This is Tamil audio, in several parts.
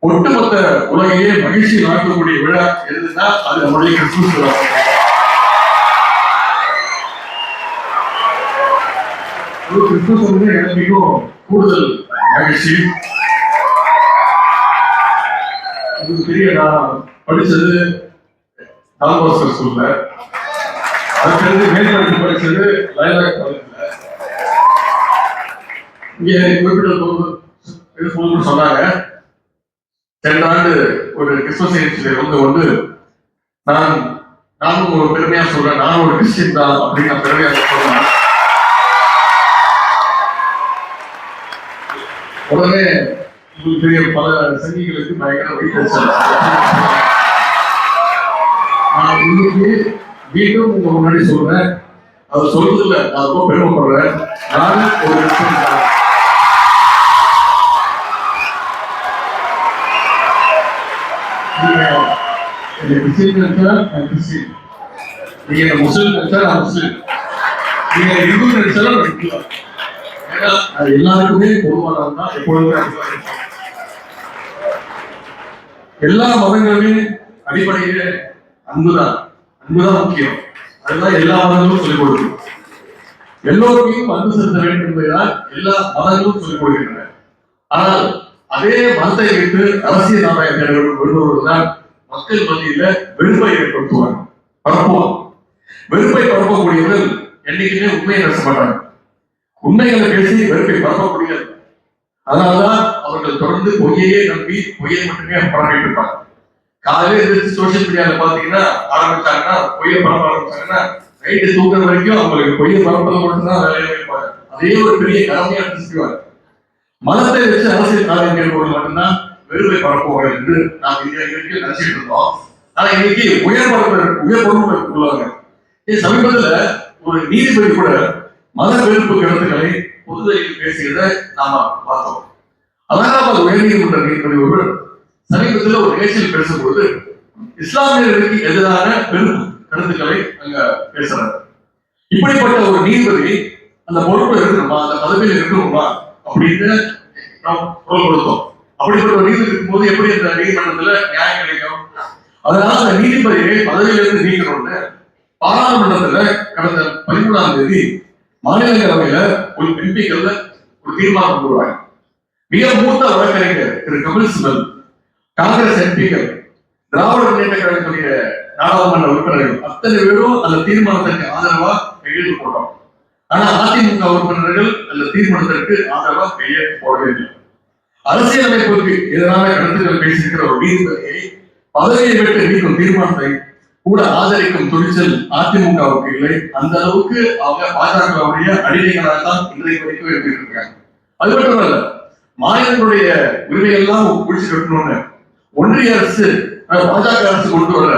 ஒட்டுமொத்த உலகையே மகிழ்ச்சி நடக்கக்கூடிய விழா எதுன்னா அது நம்முடைய கிறிஸ்துமஸ் விழா. கிறிஸ்துமஸ் வந்து எனக்கு மிகவும் கூடுதல் மகிழ்ச்சி. உங்களுக்கு தெரிய நான் படிச்சது டால்பாஸ்கர் ஸ்கூல்ல, அதுக்கு மேற்படிப்பு படிச்சது லயலா காலேஜ்ல. இங்க குறிப்பிட்ட சொன்னாங்க, சென்ற ஆண்டு ஒரு கிறிஸ்துமஸ் நிகழ்ச்சியில வந்து நானும் ஒரு பெருமையா சொல்றேன், நான் ஒரு கிறிஸ்டின் தான் அப்படின்னு நான் பெருமையா சொல்றேன். உடனே உங்களுக்கு தெரிய பல சங்கிகளுக்கு பயங்கர வைத்தறிச்சல். நான் இன்னைக்கு மீண்டும் உங்க முன்னாடி சொல்றேன், அது சொல்றதுல நான் ரொம்ப பெருமைப்படுறேன். நான் ஒரு கிறிஸ்டின் தான். கிறிஸ்டின் நினைச்சா நான் கிறிஸ்டின், நீங்க முஸ்லிம் நினைச்சா நான் முஸ்லிம், நீங்க இந்து நினைச்சாலும் நான் இந்து. ஏன்னா அது எல்லாருக்குமே பொதுவானது தான். எப்பொழுதுமே எல்லா மதங்களுமே அடிப்படையிலே அன்புதான் முக்கியம். அதுதான் எல்லா மதங்களும் சொல்லிக் கொடுக்கும். எல்லோருக்கும் அன்பு செலுத்த வேண்டும் என்பதால் எல்லா மதங்களும் சொல்லிக் கொடுக்கின்றன. ஆனால் அதே மதத்தை வைத்து அரசியல் ஆதாயத்தை விடுபவர்கள் மக்கள் மத்தியில வெறுப்பை ஏற்படுத்துவாங்க, பரப்புவாங்க. வெறுப்பை பரப்பக்கூடியவர்கள் என்னைக்குமே உண்மையை பேச மாட்டாங்க. உண்மைகளை பேசி வெறுப்பை பரப்பக்கூடியது. அதனால்தான் அவர்கள் தொடர்ந்து பொய்யையே நம்பி பொய்யை மட்டுமே பரப்பிட்டு இருப்பாங்க. காலையில எதிர்த்து சோசியல் மீடியால பாத்தீங்கன்னா ஆரம்பிச்சாங்கன்னா, பொய்யை பரப்ப ஆரம்பிச்சாங்கன்னா, நைட்டு தூங்குற வரைக்கும் அவங்களுக்கு பொய்யை பரப்பது மட்டும்தான் வேலையை வைப்பாங்க. அதே ஒரு பெரிய கடமையா செய்வாங்க. மதத்தை வச்சு அரசியல் காரியம் கேட்பவர்கள் மட்டும்தான் வெறுப்பை பரப்புவார்கள் என்று நாம் இந்தியாவிற்கு நினைச்சிட்டு இருந்தோம். ஆனா இன்னைக்கு உயர் பொறுப்பு உள்ளவங்க. சமீபத்துல ஒரு நீதிபதி கூட மத வெறுப்பு கருத்துக்களை பொதுவெளியில் பேசியதை நாம பார்த்தோம். அலகாபாத் உயர்நீதிமன்ற நீதிபதி ஒருவர் சமீபத்தில் ஒரு நிகழ்ச்சியில் பேசும்போது இஸ்லாமியர்களுக்கு எதிரான வெறுப்பு கருத்துக்களை அங்க பேசுறாரு. இப்படிப்பட்ட ஒரு நீதிபதி அந்த பொறுப்பு இருக்கணுமா, அந்த பதவியில் இருக்கணுமா அப்படின்னு நாம் குரல் கொடுத்தோம். அப்படிப்பட்ட ஒரு நீதிபதி இருக்கும்போது எப்படி இந்த நீதிமன்றத்துல நியாயம் கிடைக்கும்? அதனால அந்த நீதிபதியை பதவியிலிருந்து நீக்கணும்னு பாராளுமன்றத்துல கடந்த 13ஆம் தேதி மாநிலங்களவையில ஒரு எம்பிக்கள்ல ஒரு தீர்மானம் கொண்டுருவாங்க. மிக மூத்த வழக்கறிஞர் திரு கபில் சிபல், காங்கிரஸ் எம்பிக்கள், திராவிட முன்னேற்ற கழகத்துடைய நாடாளுமன்ற உறுப்பினர்கள் அத்தனை பேரும் அந்த தீர்மானத்திற்கு ஆதரவா கையெழுத்து போட்டோம். ஆனா அதிமுக உறுப்பினர்கள் அந்த தீர்மானத்திற்கு ஆதரவா கையெழுத்து போடவே இல்லை. அரசியலமைப்புக்கு எதிரான கருத்துக்கள் பேசியிருக்கிற ஒரு நீதிபதியை பதவியை விட்டு நீக்கும் தீர்மானத்தை கூட ஆதரிக்கும் துணிச்சல் அதிமுகவுக்கு இல்லை. அந்த அளவுக்கு அவங்க பாஜகவுடைய அடிமைகளாக தான் இன்றைக்கு வரைக்கும் இருக்காங்க. அது மட்டுமல்ல, மாநிலங்களுடைய உரிமைகள்லாம் குடிச்சு கட்டணும்னு ஒன்றிய அரசு பாஜக அரசு கொண்டு வர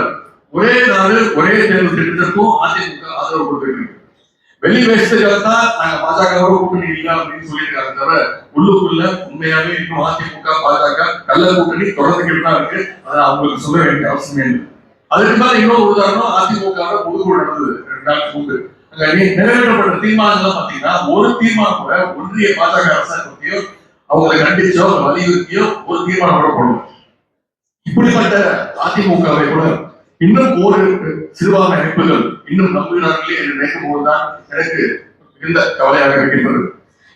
ஒரே நாடு ஒரே தேர்தல் திட்டத்திற்கும் அதிமுக ஆதரவு கொடுத்துருக்கு. வெளி வேஷத்துக்காகத்தான் நாங்க பாஜகவோட கூட்டணி இல்லை அப்படின்னு சொல்லியிருக்காங்க. தவிர உள்ளுக்குள்ள உண்மையாவே இன்னும் அதிமுக பாஜக கள்ள கூட்டணி தொடர்ந்துகிட்டு தான் இருக்கு. அதை அவங்களுக்கு சொல்ல வேண்டிய அவசியம் இல்லை. அதுக்கு மேல இன்னொரு உதாரணம், அதிமுக பொதுக்குழு நடந்தது 2 நாளுக்கு முன்பு. அங்க நிறைவேற்றப்பட்ட தீர்மானங்கள் பாத்தீங்கன்னா ஒரு தீர்மானம் கூட ஒன்றிய பாஜக அரசை பற்றியோ அவங்களை கண்டிச்சோ வலியுறுத்தியோ ஒரு தீர்மானம் கூட போடல. இப்படிப்பட்ட அதிமுகவை கூட இன்னும் ஒரு சிறுபான்மை அமைப்புகள் இன்னும் நம்புகிறார்களே என்று நினைக்கும் போதுதான் எனக்கு மிகுந்த கவலையாக இருக்கின்றது.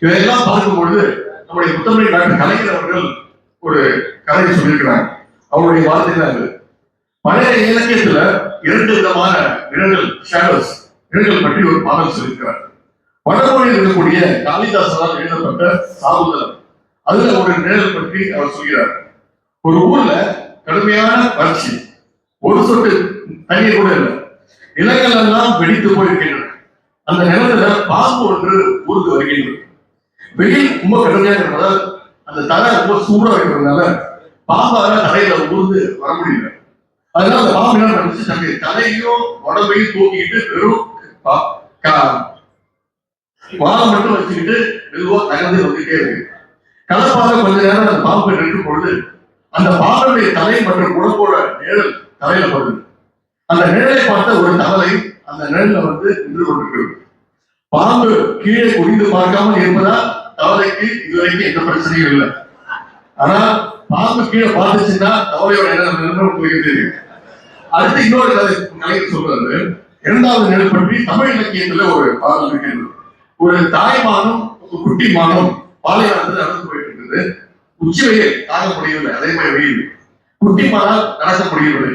இதையெல்லாம் பார்க்கும்பொழுது நம்முடைய முத்தமிழ் டாக்டர் கலைஞர் அவர்கள் ஒரு கதையை சொல்லியிருக்கிறாங்க. அவருடைய வார்த்தை தான் இது. பழைய இலக்கியத்துல 2 விதமான நிழல்கள் பற்றி ஒரு பாடல் சொல்லியிருக்கிறார். வடமொழியில் இருக்கக்கூடிய காளிதாசனால் எழுதப்பட்ட சாகுந்தலம், அதுல ஒரு நிழல் பற்றி அவர் சொல்கிறார். ஒரு ஊர்ல கடுமையான வறட்சி, ஒரு சொட்டு தண்ணீர் கூட இல்லை, நிலங்கள் எல்லாம் வெடித்து போயிருக்கின்றன. அந்த நிலத்துல பாம்பு ஒன்று ஊருக்கு வருகின்றது. வெயில் ரொம்ப கடுமையாக இருப்பதால் அந்த தலை ரொம்ப சூடா இருக்கிறதுனால பாம்பால தரையில ஊர்ந்து வர முடியல. அதனால அந்த பாம்பு என்ன நினைச்சு தன்னுடைய தலையையும் உடம்பையும் தூக்கிட்டு வெறும் வாழை மட்டும் வச்சுக்கிட்டு மெதுவா நகர்ந்து வந்துட்டே இருக்கு. கலப்பாக கொஞ்ச நேரம் அந்த பாம்பு நிற்கும் பொழுது அந்த பாம்புடைய தலை மற்றும் உடம்போட நிழல் தலையில படுது. அந்த நிழலை பார்த்த ஒரு தவளை அந்த நிழல்ல நின்று கொண்டிருக்கிறது. பாம்பு கீழே குடிந்து பார்க்காமல் இருப்பதால் தவளைக்கு இதுவரைக்கும் எந்த பிரச்சனையும் இல்லை. ஆனா பாம்பு கீழே பார்த்துச்சுன்னா தவளையோட என்ன உங்களுக்கு தெரியும். அடுத்து இன்னொரு கலைஞர் சொல்றாரு, இரண்டாவது நிலை பற்றி தமிழ் இலக்கியத்துல ஒரு பாடல் இருக்கிறது. ஒரு தாய்மானும் குட்டி மானும் பாலைவனத்தில் நடந்து போயிட்டு இருக்குது. உச்சி வெயில் தாங்க முடியவில்லை, அதே மாதிரி வெயில். குட்டி மானால் நடக்க முடியவில்லை.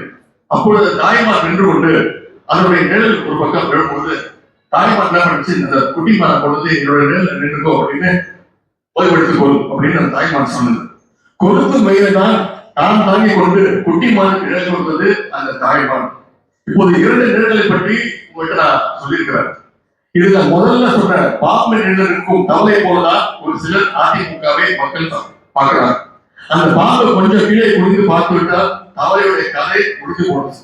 அப்பொழுது தாய்மான் நின்று கொண்டு அதனுடைய நிழல் ஒரு பக்கம் விழும்போது தாய்மான் என்ன பண்ணிச்சு, அந்த குட்டி மானை பொழுது என்னுடைய நிழல் நின்றுக்கோ அப்படின்னு ஓய்வெடுத்துக் கொள்ளும் அப்படின்னு அந்த தாய்மான் சொன்னது. கொடுத்து மயில்தான் தான் தாங்கி கொண்டு குட்டிமான் நிழல் கொடுத்தது அந்த தாய்மான். இப்போது இரண்டு நிழல்களை பற்றி உங்கள்கிட்ட நான் சொல்லியிருக்கிறேன். இதுல முதல்ல சொன்ன பாம்பு நிழலுக்கும் தவளை போலதான் ஒரு சிலர் அதிமுகவை மக்கள் பார்க்கிறார். அந்த பாம்பு கொஞ்சம் கீழே குடிந்து பார்த்து விட்டால் தவளையுடைய கதை முடிந்து போனது.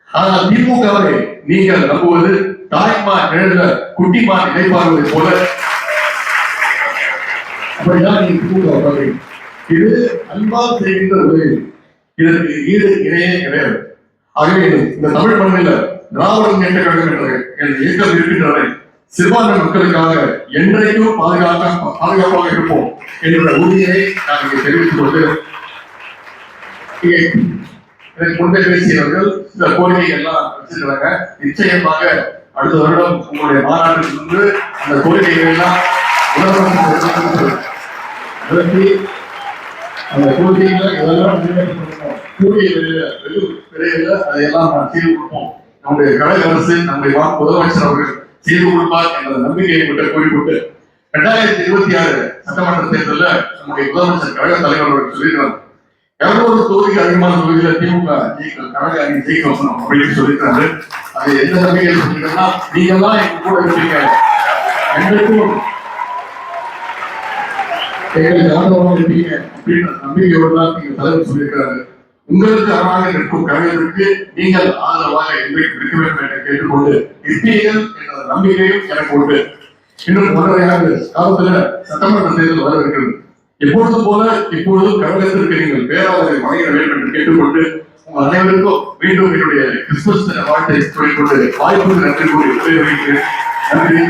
ஆனால் திமுகவை நீங்கள் நம்புவது தாய்மான் நிழல குட்டிமான் நினைப்பார்வதை போல அப்படிதான் நீங்க திமுக. இது அன்பால் செய்கின்ற உதவி, இதற்கு ஈடு இணையே கிடையாது. ஆகவே இந்த தமிழ் மண்ணில் திராவிட முன்னேற்ற கழகம் என்ற இயக்கம் இருக்கின்றன சிறுபான்மை மக்களுக்காக என்றைக்கும் பாதுகாப்பாக இருப்போம் என்ற உறுதியை நான் இங்கே தெரிவித்துக் கொண்டு, முன்பே பேசியவர்கள் சில கோரிக்கைகள் எல்லாம் வச்சிருக்கிறாங்க. நிச்சயமாக அடுத்த வருடம் உங்களுடைய மாநாட்டில் இருந்து அந்த கோரிக்கைகள் எல்லாம் அந்த கோரிக்கைகளை இதெல்லாம் நிறைவேற்றப்படணும். கூடிய விரைவில் அதையெல்லாம் நான் செய்து கொடுப்போம். நம்முடைய கழக அரசு, நம்முடைய முதலமைச்சர் அவர்கள் செய்து கொடுப்பார் என்ற நம்பிக்கையை விட்டு கூறிக்கொண்டு 2026 சட்டமன்ற தேர்தலில் நம்முடைய முதலமைச்சர் கழக தலைவர் அவர்கள் சொல்லியிருக்கிறார், 200 தொகுதிக்கு அதிகமான தொகுதியில திமுக கழக அணி ஜெயிக்க வரணும் அப்படின்னு சொல்லியிருக்காரு. அது எந்த நம்பிக்கையை சொல்லியிருக்கா, நீங்க எல்லாம் எங்க கூட இருப்பீங்க, என்றைக்கும் எங்களுக்கு ஆதரவாக இருப்பீங்க அப்படின்னு நம்பிக்கையோடு தான் நீங்க தலைவர் சொல்லியிருக்கிறாரு. உங்களுக்கு அரணாக இருக்கும் கழகத்திற்கு நீங்கள் ஆதரவாக இன்றைக்கு இருக்க வேண்டும் என்று கேட்டுக்கொண்டு இருப்பீர்கள் என்ற நம்பிக்கையும் எனக்கு உண்டு. இன்னும் 1.5 காலத்துல சட்டமன்ற தேர்தல் வர இருக்கிறது. எப்பொழுதும் போல இப்பொழுதும் கழகத்திற்கு நீங்கள் பேராதரவை வழங்கிட வேண்டும் என்று கேட்டுக்கொண்டு உங்கள் அனைவருக்கும் மீண்டும் என்னுடைய கிறிஸ்துமஸ் வாழ்த்தை சொல்லிக்கொண்டு வாய்ப்புக்கு நன்றி கூறி நன்றி.